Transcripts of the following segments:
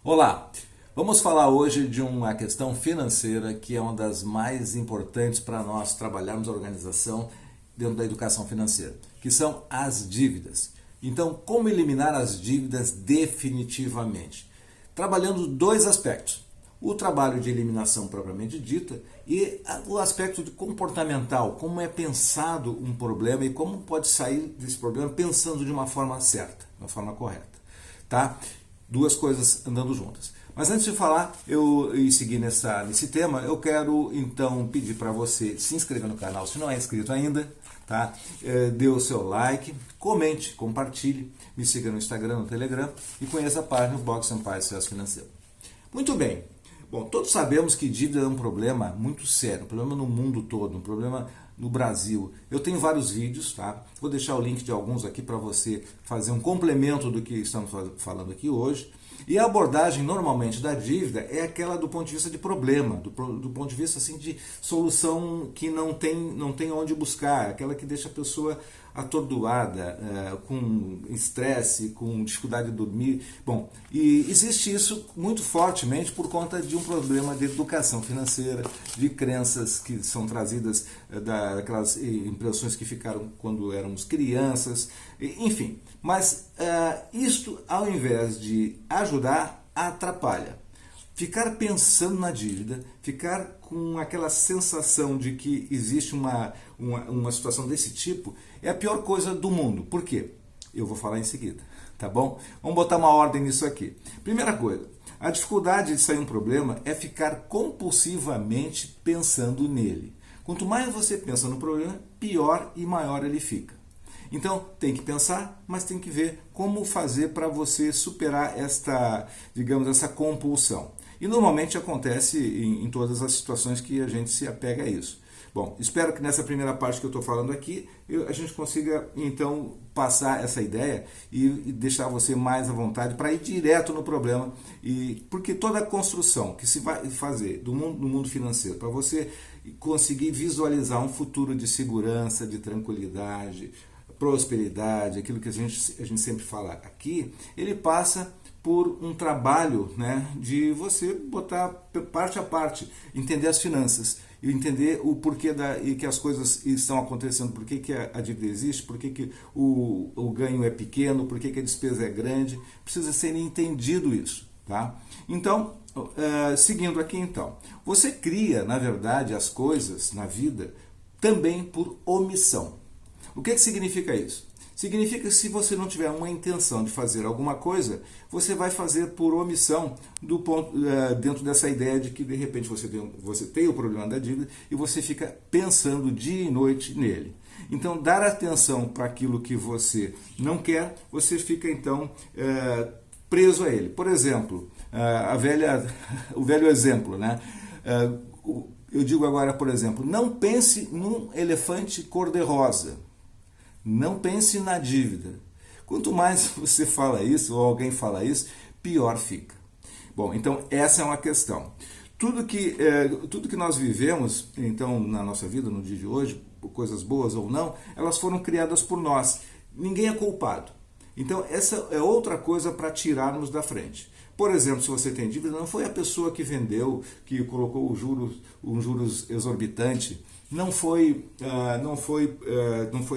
Olá, vamos falar hoje de uma questão financeira que é uma das mais importantes para nós trabalharmos a organização dentro da educação financeira, que são as dívidas. Então, como eliminar as dívidas definitivamente? Trabalhando dois aspectos. O trabalho de eliminação propriamente dita e o aspecto comportamental, como é pensado um problema e como pode sair desse problema pensando de uma forma certa, de uma forma correta, tá? Duas coisas andando juntas. Mas antes de falar e seguir nesse tema, eu quero então pedir para você se inscrever no canal se não é inscrito ainda, tá? Dê o seu like, comente, compartilhe, me siga no Instagram, no Telegram e conheça a página Box Sampaio Sucesso Financeiro. Muito bem. Bom, todos sabemos que dívida é um problema muito sério, um problema no mundo todo, um problema no Brasil. Eu tenho vários vídeos, tá? Vou deixar o link de alguns aqui para você fazer um complemento do que estamos falando aqui hoje. E a abordagem normalmente da dívida é aquela do ponto de vista de problema, do ponto de vista assim, de solução que não tem onde buscar, aquela que deixa a pessoa atordoada, com estresse, com dificuldade de dormir. Bom, e existe isso muito fortemente por conta de um problema de educação financeira, de crenças que são trazidas daquelas impressões que ficaram quando éramos crianças, enfim. Mas isto, ao invés de ajudar, atrapalha. Ficar pensando na dívida, ficar com aquela sensação de que existe uma situação desse tipo, é a pior coisa do mundo. Por quê? Eu vou falar em seguida, tá bom? Vamos botar uma ordem nisso aqui. Primeira coisa, a dificuldade de sair um problema é ficar compulsivamente pensando nele. Quanto mais você pensa no problema, pior e maior ele fica. Então, tem que pensar, mas tem que ver como fazer para você superar essa compulsão. E normalmente acontece em todas as situações que a gente se apega a isso. Bom, espero que nessa primeira parte que eu estou falando aqui, a gente consiga então passar essa ideia e deixar você mais à vontade para ir direto no problema. Porque toda a construção que se vai fazer no mundo financeiro, para você conseguir visualizar um futuro de segurança, de tranquilidade, prosperidade, aquilo que a gente sempre fala aqui, ele passa por um trabalho, né, de você botar parte a parte, entender as finanças, entender o porquê e que as coisas estão acontecendo, por que a dívida existe, por que o ganho é pequeno, por que a despesa é grande, precisa ser entendido isso, tá? Então, seguindo aqui então, você cria, na verdade, as coisas na vida também por omissão. O que significa isso? Significa que se você não tiver uma intenção de fazer alguma coisa, você vai fazer por omissão dentro dessa ideia de que de repente você tem o problema da dívida e você fica pensando dia e noite nele. Então, dar atenção para aquilo que você não quer, você fica então preso a ele. Por exemplo, o velho exemplo, né? Eu digo agora, por exemplo, não pense num elefante cor-de-rosa. Não pense na dívida. Quanto mais você fala isso, ou alguém fala isso, pior fica. Bom, então essa é uma questão. Tudo que nós vivemos, então, na nossa vida, no dia de hoje, coisas boas ou não, elas foram criadas por nós. Ninguém é culpado. Então, essa é outra coisa para tirarmos da frente. Por exemplo, se você tem dívida, não foi a pessoa que vendeu, que colocou um juros exorbitante, não foi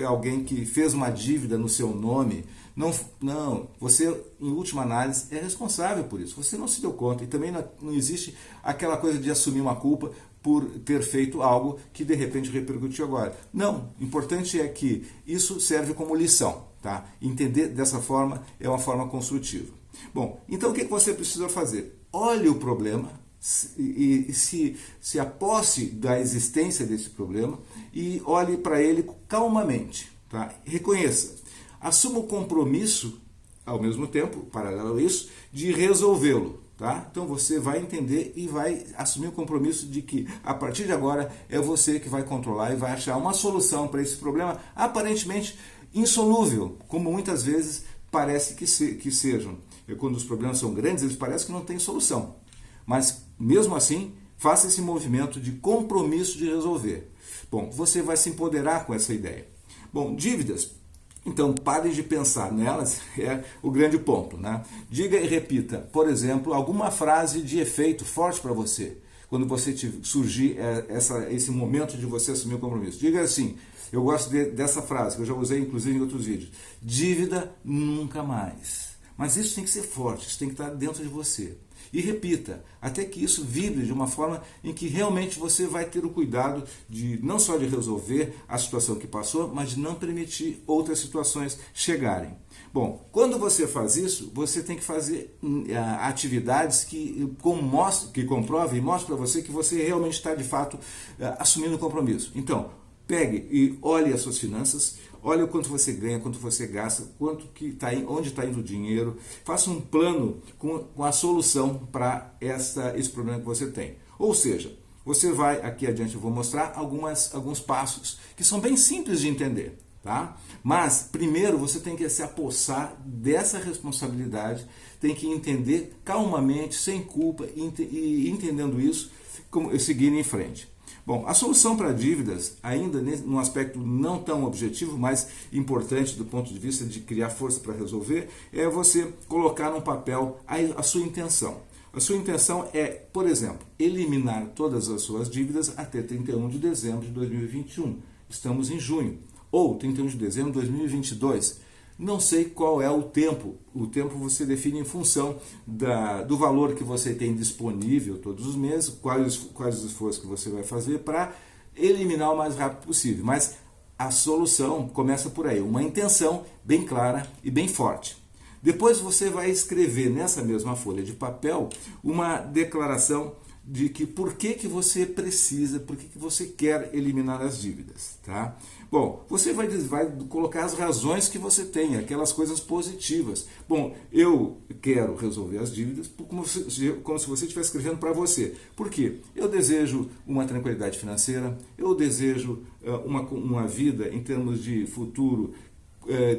alguém que fez uma dívida no seu nome. Não, você, em última análise, é responsável por isso. Você não se deu conta e também não existe aquela coisa de assumir uma culpa por ter feito algo que de repente repercutiu agora. Não, o importante é que isso serve como lição, tá? Entender dessa forma é uma forma construtiva. Bom, então o que você precisa fazer? Olhe o problema e se aposse da existência desse problema e olhe para ele calmamente, tá? Reconheça. Assuma o compromisso, ao mesmo tempo, paralelo a isso, de resolvê-lo. Tá? Então você vai entender e vai assumir o compromisso de que a partir de agora é você que vai controlar e vai achar uma solução para esse problema aparentemente insolúvel, como muitas vezes parece que sejam. Quando os problemas são grandes, eles parecem que não têm solução. Mas mesmo assim, faça esse movimento de compromisso de resolver. Bom, você vai se empoderar com essa ideia. Bom, dívidas Então, parem de pensar nelas, é o grande ponto, né? Diga e repita, por exemplo, alguma frase de efeito forte para você, quando você surgir esse momento de você assumir o compromisso. Diga assim, eu gosto dessa frase, que eu já usei inclusive em outros vídeos: dívida nunca mais. Mas isso tem que ser forte, isso tem que estar dentro de você. E repita, até que isso vibre de uma forma em que realmente você vai ter o cuidado de não só de resolver a situação que passou, mas de não permitir outras situações chegarem. Bom, quando você faz isso, você tem que fazer atividades que comprovem e mostrem para você que você realmente está de fato assumindo o compromisso. Então, pegue e olhe as suas finanças, olhe o quanto você ganha, quanto você gasta, onde está indo o dinheiro. Faça um plano com a solução para esse problema que você tem. Ou seja, você vai, aqui adiante eu vou mostrar alguns passos que são bem simples de entender. Tá? Mas, primeiro, você tem que se apossar dessa responsabilidade, tem que entender calmamente, sem culpa, e entendendo isso, seguir em frente. Bom, a solução para dívidas, ainda num aspecto não tão objetivo, mas importante do ponto de vista de criar força para resolver, é você colocar no papel a sua intenção. A sua intenção é, por exemplo, eliminar todas as suas dívidas até 31 de dezembro de 2021. Estamos em junho. Ou 31 de dezembro de 2022. Não sei qual é o tempo. O tempo você define em função do valor que você tem disponível todos os meses, quais os esforços que você vai fazer para eliminar o mais rápido possível. Mas a solução começa por aí, uma intenção bem clara e bem forte. Depois você vai escrever nessa mesma folha de papel uma declaração de que por que você precisa, por que você quer eliminar as dívidas, tá? Bom, você vai colocar as razões que você tem, aquelas coisas positivas. Bom, eu quero resolver as dívidas como se você estivesse escrevendo para você. Por quê? Eu desejo uma tranquilidade financeira, eu desejo uma vida em termos de futuro,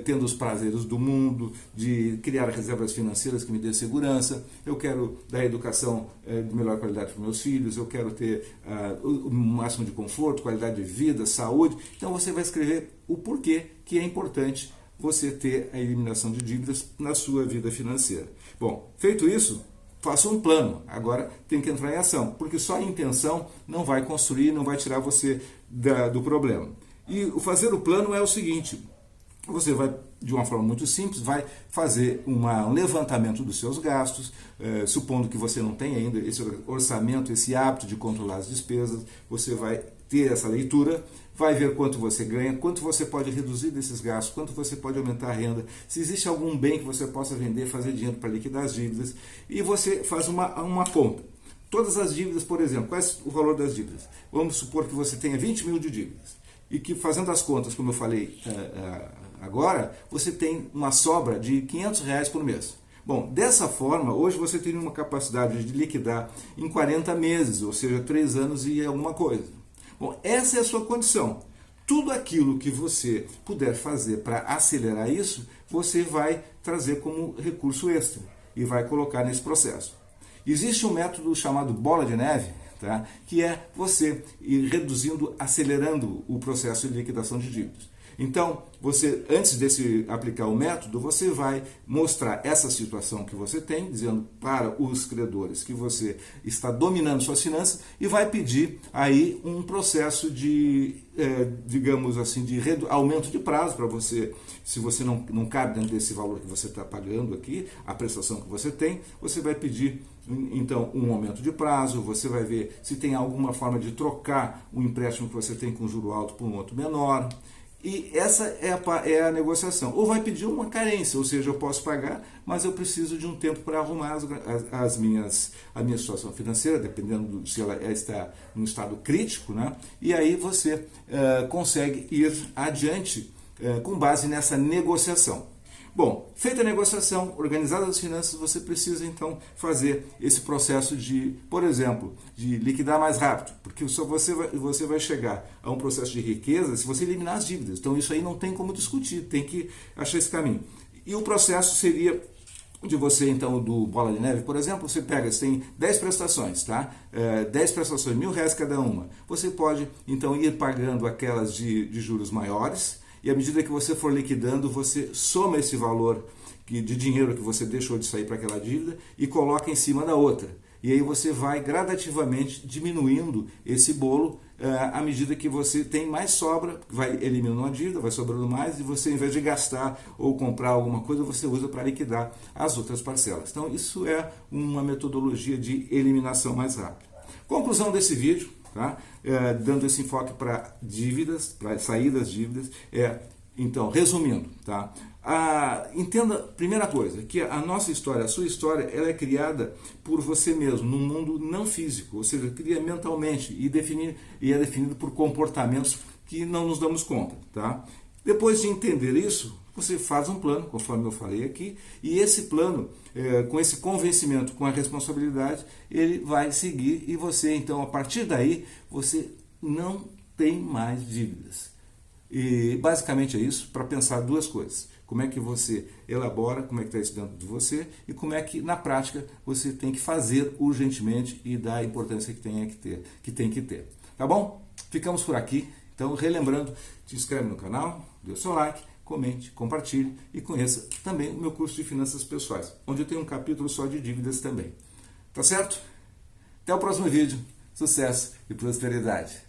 tendo os prazeres do mundo, de criar reservas financeiras que me dê segurança, eu quero dar educação de melhor qualidade para meus filhos, eu quero ter o máximo de conforto, qualidade de vida, saúde. Então você vai escrever o porquê que é importante você ter a eliminação de dívidas na sua vida financeira. Bom, feito isso, faça um plano. Agora tem que entrar em ação, porque só a intenção não vai construir, não vai tirar você do problema. E o fazer o plano é o seguinte: você vai, de uma forma muito simples, vai fazer um levantamento dos seus gastos, supondo que você não tem ainda esse orçamento, esse hábito de controlar as despesas, você vai ter essa leitura, vai ver quanto você ganha, quanto você pode reduzir desses gastos, quanto você pode aumentar a renda, se existe algum bem que você possa vender, fazer dinheiro para liquidar as dívidas, e você faz uma conta. Todas as dívidas, por exemplo, qual é o valor das dívidas? Vamos supor que você tenha 20 mil de dívidas, e que, fazendo as contas, como eu falei agora, você tem uma sobra de R$500 por mês. Bom, dessa forma, hoje você tem uma capacidade de liquidar em 40 meses, ou seja, 3 anos e alguma coisa. Bom, essa é a sua condição. Tudo aquilo que você puder fazer para acelerar isso, você vai trazer como recurso extra e vai colocar nesse processo. Existe um método chamado bola de neve, tá? Que é você ir reduzindo, acelerando o processo de liquidação de dívidas. Então, você, antes de aplicar o método, você vai mostrar essa situação que você tem, dizendo para os credores que você está dominando suas finanças, e vai pedir aí um processo de, digamos assim, de aumento de prazo para você. Se você não cabe dentro desse valor que você está pagando aqui, a prestação que você tem, você vai pedir então um aumento de prazo, você vai ver se tem alguma forma de trocar o empréstimo que você tem com juro alto por um outro menor. E essa é a negociação. Ou vai pedir uma carência, ou seja, eu posso pagar, mas eu preciso de um tempo para arrumar a minha situação financeira, dependendo se ela está num estado crítico, né? E aí você consegue ir adiante com base nessa negociação. Bom, feita a negociação, organizadas as finanças, você precisa então fazer esse processo de, por exemplo, de liquidar mais rápido, porque só você vai chegar a um processo de riqueza se você eliminar as dívidas. Então isso aí não tem como discutir, tem que achar esse caminho. E o processo seria de você, então, do bola de neve, por exemplo, você tem 10 prestações, tá? 10 prestações, R$1.000 cada uma. Você pode, então, ir pagando aquelas de juros maiores, e à medida que você for liquidando, você soma esse valor de dinheiro que você deixou de sair para aquela dívida e coloca em cima da outra. E aí você vai gradativamente diminuindo esse bolo à medida que você tem mais sobra, vai eliminando a dívida, vai sobrando mais, e você, em vez de gastar ou comprar alguma coisa, você usa para liquidar as outras parcelas. Então isso é uma metodologia de eliminação mais rápida. Conclusão desse vídeo, tá? Dando esse enfoque para dívidas, para sair das dívidas, então, resumindo, tá? Entenda, primeira coisa, que a nossa história, a sua história, ela é criada por você mesmo, num mundo não físico, ou seja, cria mentalmente e é definido por comportamentos que não nos damos conta, tá? Depois de entender isso, você faz um plano, conforme eu falei aqui, e esse plano, com esse convencimento, com a responsabilidade, ele vai seguir, e você, então, a partir daí, você não tem mais dívidas. E basicamente é isso, para pensar duas coisas. Como é que você elabora, como é que está isso dentro de você, e como é que, na prática, você tem que fazer urgentemente e dar a importância que tem que ter. Tá bom? Ficamos por aqui. Então, relembrando, se inscreve no canal, dê o seu like, comente, compartilhe e conheça também o meu curso de Finanças Pessoais, onde eu tenho um capítulo só de dívidas também. Tá certo? Até o próximo vídeo. Sucesso e prosperidade!